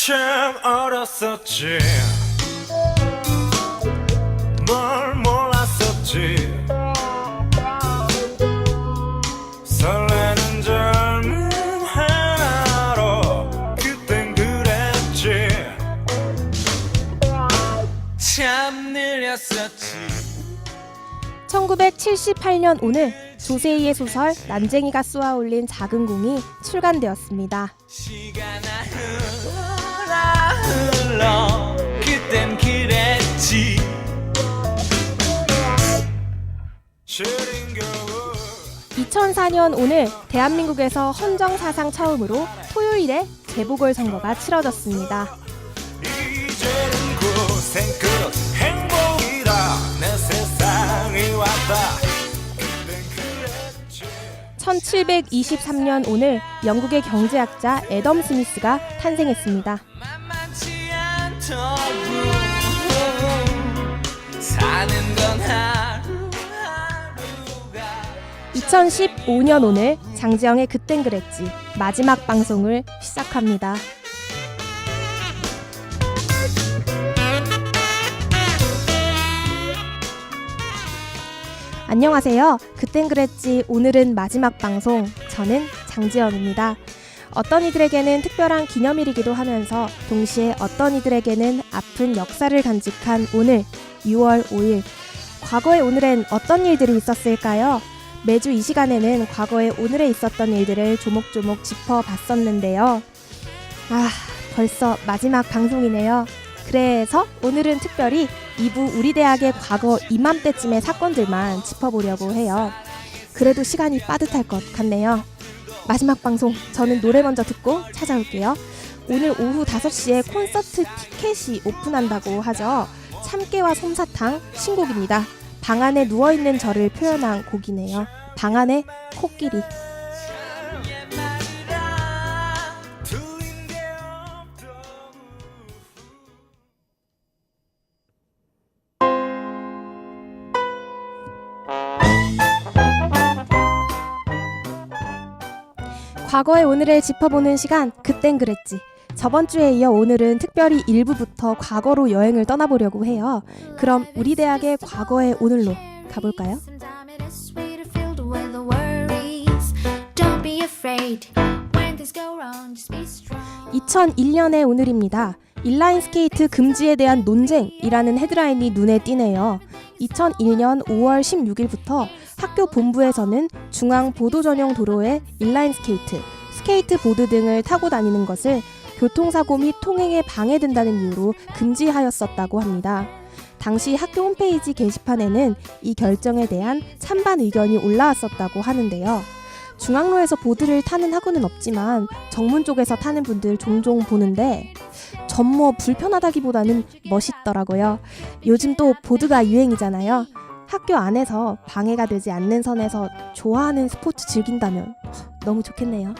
참 어렸었지 뭘 몰랐었지 설레는 젊은 하나로 그땐 그랬지 참 느렸었지 1978년 오늘 조세희의 소설 난쟁이가 쏘아올린 작은 공이 출간되었습니다. 시간아 흘러 그땐 그랬지 2004년 오늘 대한민국에서 헌정 사상 처음으로 토요일에 재보궐선거가 치러졌습니다. 이제는 고생 끝 행복이라 내 세상이 왔다 1723년 오늘 영국의 경제학자 애덤 스미스가 탄생했습니다. 만만치 않더군 사는 건 하루하루가 2015년 오늘 장지영의 그땐 그랬지 마지막 방송을 시작합니다. 안녕하세요. 그땐 그랬지 오늘은 마지막 방송 저는 장지영입니다. 어떤 이들에게는 특별한 기념일이기도 하면서 동시에 어떤 이들에게는 아픈 역사를 간직한 오늘 6월 5일 과거의 오늘엔 어떤 일들이 있었을까요? 매주 이 시간에는 과거의 오늘에 있었던 일들을 조목조목 짚어봤었는데요. 벌써 마지막 방송이네요. 그래서 오늘은 특별히 2부 우리 대학의 과거 이맘때쯤의 사건들만 짚어보려고 해요. 그래도 시간이 빠듯할 것 같네요. 마지막 방송 저는 노래 먼저 듣고 찾아올게요. 오늘 오후 5시에 콘서트 티켓이 오픈한다고 하죠. 참깨와 솜사탕 신곡입니다. 방 안에 누워있는 저를 표현한 곡이네요. 방 안에 코끼리. 과거의 오늘을 짚어보는 시간 그땐 그랬지. 저번 주에 이어 오늘은 특별히 1부부터 과거로 여행을 떠나보려고 해요. 그럼 우리 대학의 과거의 오늘로 가볼까요? 2001년의 오늘입니다. 인라인 스케이트 금지에 대한 논쟁이라는 헤드라인이 눈에 띄네요. 2001년 5월 16일부터 학교 본부에서는 중앙 보도 전용 도로에 인라인 스케이트 보드 등을 타고 다니는 것을 교통사고 및 통행에 방해된다는 이유로 금지하였었다고 합니다. 당시 학교 홈페이지 게시판에는 이 결정에 대한 찬반 의견이 올라왔었다고 하는데요. 중앙로에서 보드를 타는 학우는 없지만 정문 쪽에서 타는 분들 종종 보는데 전 뭐 불편하다기보다는 멋있더라고요. 요즘 또 보드가 유행이잖아요. 학교 안에서 방해가 되지 않는 선에서 좋아하는 스포츠 즐긴다면 너무 좋겠네요.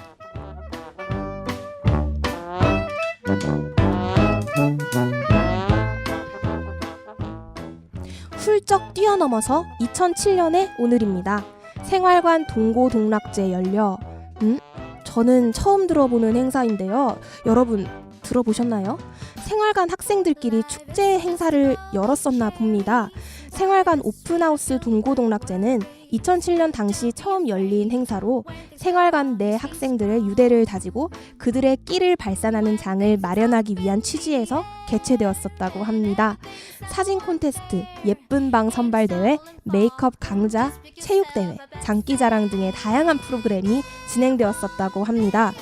훌쩍 뛰어넘어서 2007년의 오늘입니다. 생활관 동고동락제 열려. 저는 처음 들어보는 행사인데요. 여러분 들어보셨나요? 생활관 학생들끼리 축제 행사를 열었었나 봅니다. 생활관 오픈하우스 동고동락제는 2007년 당시 처음 열린 행사로 생활관 내 학생들의 유대를 다지고 그들의 끼를 발산하는 장을 마련하기 위한 취지에서 개최되었었다고 합니다. 사진 콘테스트, 예쁜 방 선발대회, 메이크업 강좌, 체육대회, 장기자랑 등의 다양한 프로그램이 진행되었었다고 합니다.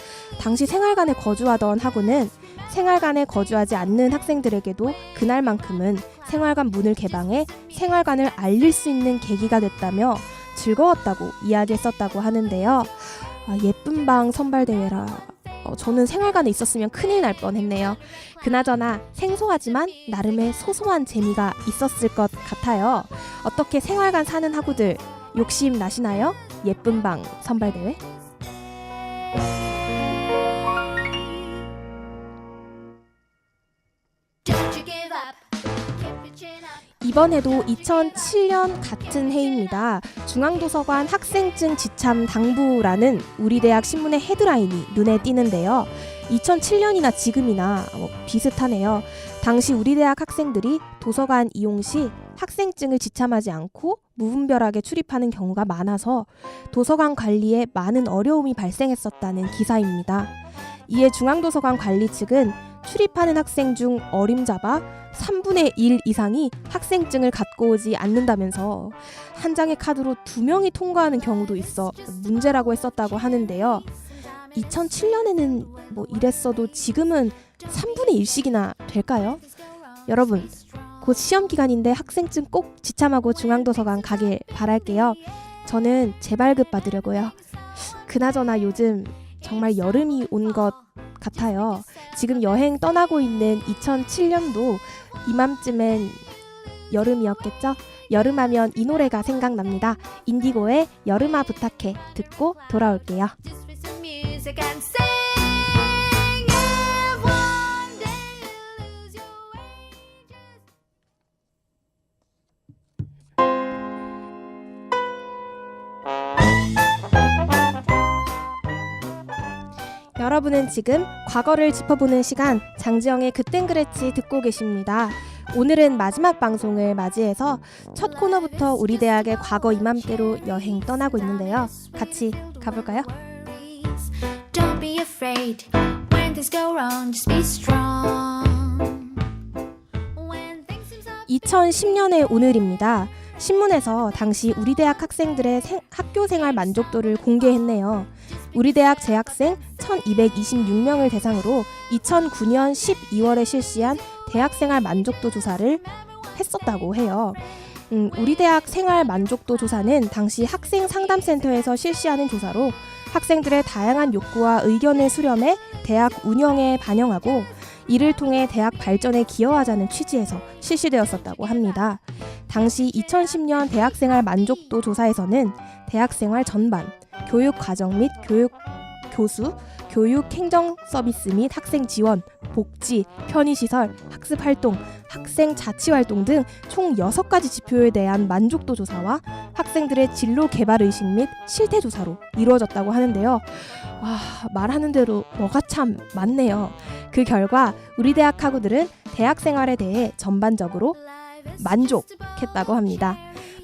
당시 생활관에 거주하던 학우는 생활관에 거주하지 않는 학생들에게도 그날만큼은 생활관 문을 개방해 생활관을 알릴 수 있는 계기가 됐다며 즐거웠다고 이야기했었다고 하는데요. 예쁜 방 선발대회라 저는 생활관에 있었으면 큰일 날 뻔했네요. 그나저나 생소하지만 나름의 소소한 재미가 있었을 것 같아요. 어떻게 생활관 사는 학우들 욕심 나시나요? 예쁜 방 선발대회? 이번에도 2007년 같은 해입니다. 중앙도서관 학생증 지참 당부라는 우리 대학 신문의 헤드라인이 눈에 띄는데요. 2007년이나 지금이나 비슷하네요. 당시 우리 대학 학생들이 도서관 이용 시 학생증을 지참하지 않고 무분별하게 출입하는 경우가 많아서 도서관 관리에 많은 어려움이 발생했었다는 기사입니다. 이에 중앙도서관 관리 측은 출입하는 학생 중 어림잡아 3분의 1 이상이 학생증을 갖고 오지 않는다면서 한 장의 카드로 2명이 통과하는 경우도 있어 문제라고 했었다고 하는데요. 2007년에는 이랬어도 지금은 3분의 1씩이나 될까요? 여러분, 곧 시험 기간인데 학생증 꼭 지참하고 중앙도서관 가길 바랄게요. 저는 재발급 받으려고요. 그나저나 요즘 정말 여름이 온 것 같아요. 지금 여행 떠나고 있는 2007년도 이맘쯤엔 여름이었겠죠? 여름하면 이 노래가 생각납니다. 인디고의 여름아 부탁해 듣고 돌아올게요. 여러분은 지금 과거를 짚어보는 시간 장지영의 그땐 그랬지 듣고 계십니다. 오늘은 마지막 방송을 맞이해서 첫 코너부터 우리 대학의 과거 이맘때로 여행 떠나고 있는데요. 같이 가볼까요? Don't be afraid when things go wrong, just be strong. 2010년의 오늘입니다. 신문에서 당시 우리 대학 학생들의 학교 생활 만족도를 공개했네요. 우리 대학 재학생 1226명을 대상으로 2009년 12월에 실시한 대학생활 만족도 조사를 했었다고 해요. 우리 대학 생활 만족도 조사는 당시 학생 상담센터에서 실시하는 조사로 학생들의 다양한 욕구와 의견을 수렴해 대학 운영에 반영하고 이를 통해 대학 발전에 기여하자는 취지에서 실시되었었다고 합니다. 당시 2010년 대학생활 만족도 조사에서는 대학생활 전반, 교육 과정 및 교수, 교육 행정 서비스 및 학생 지원, 복지, 편의시설, 학습 활동, 학생 자치 활동 등 총 6가지 지표에 대한 만족도 조사와 학생들의 진로 개발 의식 및 실태 조사로 이루어졌다고 하는데요. 와, 말하는 대로 뭐가 참 많네요. 그 결과 우리 대학 학우들은 대학 생활에 대해 전반적으로 만족했다고 합니다.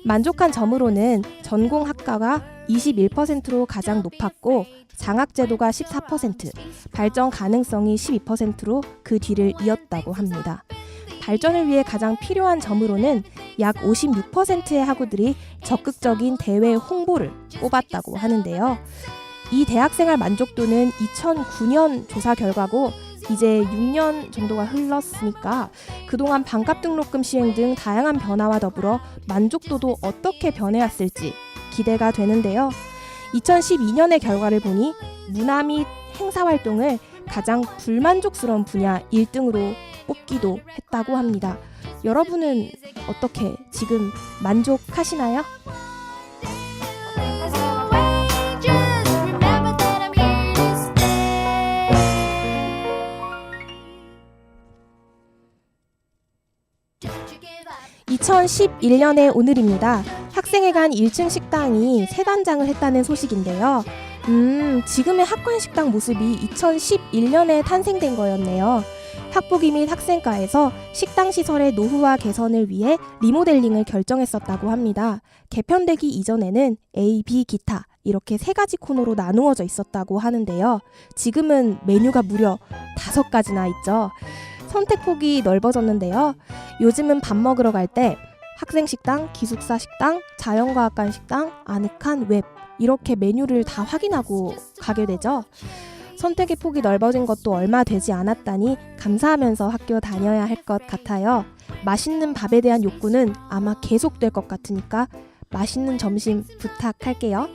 만족한 점으로는 전공 학과가 21%로 가장 높았고 장학제도가 14%, 발전 가능성이 12%로 그 뒤를 이었다고 합니다. 발전을 위해 가장 필요한 점으로는 약 56%의 학우들이 적극적인 대외 홍보를 꼽았다고 하는데요. 이 대학생활 만족도는 2009년 조사 결과고 이제 6년 정도가 흘렀으니까 그동안 반값 등록금 시행 등 다양한 변화와 더불어 만족도도 어떻게 변해왔을지 기대가 되는데요. 2012년의 결과를 보니 문화 및 행사 활동을 가장 불만족스러운 분야 1등으로 뽑기도 했다고 합니다. 여러분은 어떻게 지금 만족하시나요? (2011년의) 오늘입니다. 학생회관 1층 식당이 새 단장을 했다는 소식인데요. 지금의 학관 식당 모습이 2011년에 탄생된 거였네요. 학부기 및 학생과에서 식당 시설의 노후화 개선을 위해 리모델링을 결정했었다고 합니다. 개편되기 이전에는 A, B, 기타 이렇게 3가지 코너로 나누어져 있었다고 하는데요. 지금은 메뉴가 무려 5가지나 있죠. 선택폭이 넓어졌는데요. 요즘은 밥 먹으러 갈 때 학생식당, 기숙사 식당, 자연과학관 식당, 아늑한 웹 이렇게 메뉴를 다 확인하고 가게 되죠. 선택의 폭이 넓어진 것도 얼마 되지 않았다니 감사하면서 학교 다녀야 할 것 같아요. 맛있는 밥에 대한 욕구는 아마 계속될 것 같으니까 맛있는 점심 부탁할게요.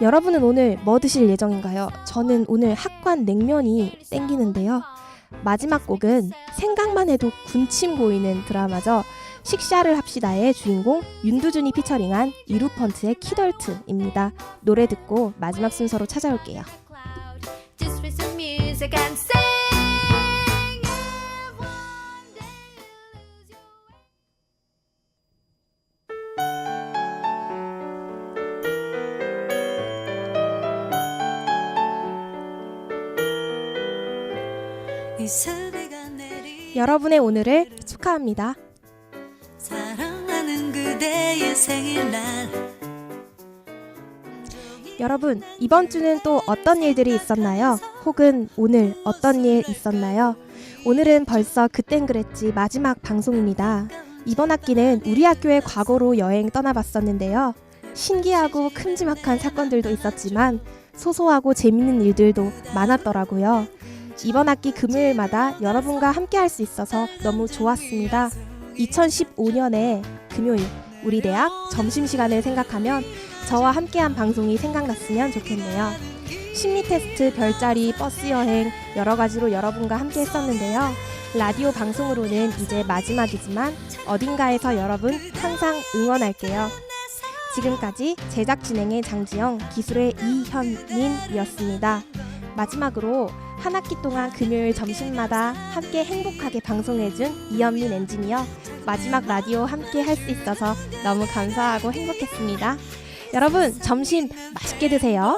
여러분은 오늘 뭐 드실 예정인가요? 저는 오늘 학관 냉면이 땡기는데요. 마지막 곡은 생각만 해도 군침 고이는 드라마죠. 식샤를 합시다의 주인공 윤두준이 피처링한 이루펀트의 키덜트입니다. 노래 듣고 마지막 순서로 찾아올게요. 이 세대가 내리 여러분의 오늘을 축하합니다. 사랑하는 그대의 생일날 여러분, 이번 주는 또 어떤 일들이 있었나요? 혹은 오늘 어떤 일 있었나요? 오늘은 벌써 그땐 그랬지 마지막 방송입니다. 이번 학기는 우리 학교의 과거로 여행 떠나봤었는데요. 신기하고 큼지막한 사건들도 있었지만 소소하고 재밌는 일들도 많았더라고요. 이번 학기 금요일마다 여러분과 함께 할 수 있어서 너무 좋았습니다. 2015년에 금요일 우리 대학 점심시간을 생각하면 저와 함께한 방송이 생각났으면 좋겠네요. 심리 테스트, 별자리, 버스 여행 여러 가지로 여러분과 함께 했었는데요. 라디오 방송으로는 이제 마지막이지만 어딘가에서 여러분 항상 응원할게요. 지금까지 제작 진행의 장지영, 기술의 이현민이었습니다. 마지막으로 한 학기 동안 금요일 점심마다 함께 행복하게 방송해준 이현민 엔지니어, 마지막 라디오 함께 할 수 있어서 너무 감사하고 행복했습니다. 여러분 점심 맛있게 드세요.